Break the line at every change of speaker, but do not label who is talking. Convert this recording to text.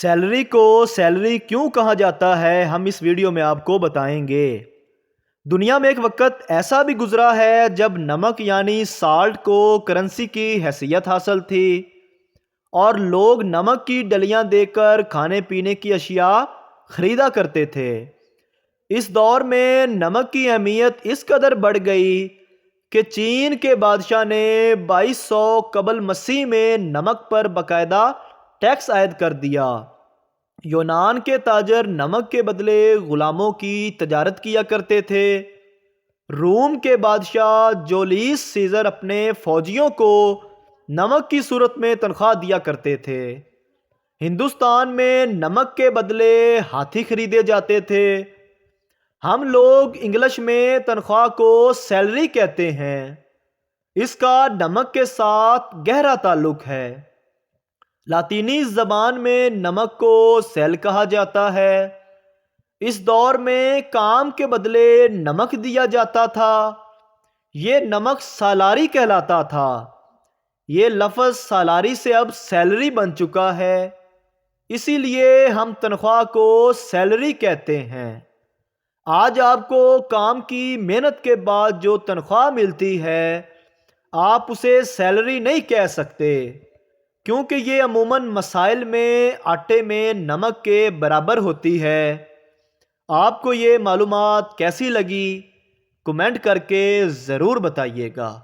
Salary کو salary کیوں کہا جاتا ہے، ہم اس ویڈیو میں آپ کو بتائیں گے۔ دنیا میں ایک وقت ایسا بھی گزرا ہے جب نمک یعنی سالٹ کو کرنسی کی حیثیت حاصل تھی اور لوگ نمک کی ڈلیاں دے کر کھانے پینے کی اشیاء خریدا کرتے تھے۔ اس دور میں نمک کی اہمیت اس قدر بڑھ گئی کہ چین کے بادشاہ نے 2200 قبل مسیح میں نمک پر باقاعدہ ٹیکس عائد کر دیا۔ یونان کے تاجر نمک کے بدلے غلاموں کی تجارت کیا کرتے تھے۔ روم کے بادشاہ جولیس سیزر اپنے فوجیوں کو نمک کی صورت میں تنخواہ دیا کرتے تھے۔ ہندوستان میں نمک کے بدلے ہاتھی خریدے جاتے تھے۔ ہم لوگ انگلش میں تنخواہ کو سیلری کہتے ہیں۔ اس کا نمک کے ساتھ گہرا تعلق ہے۔ لاطینی زبان میں نمک کو سیل کہا جاتا ہے۔ اس دور میں کام کے بدلے نمک دیا جاتا تھا۔ یہ نمک سالاری کہلاتا تھا۔ یہ لفظ سالاری سے اب سیلری بن چکا ہے، اسی لیے ہم تنخواہ کو سیلری کہتے ہیں۔ آج آپ کو کام کی محنت کے بعد جو تنخواہ ملتی ہے، آپ اسے سیلری نہیں کہہ سکتے، کیونکہ یہ عموماً مسائل میں آٹے میں نمک کے برابر ہوتی ہے۔ آپ کو یہ معلومات کیسی لگی؟ کمنٹ کر کے ضرور بتائیے گا۔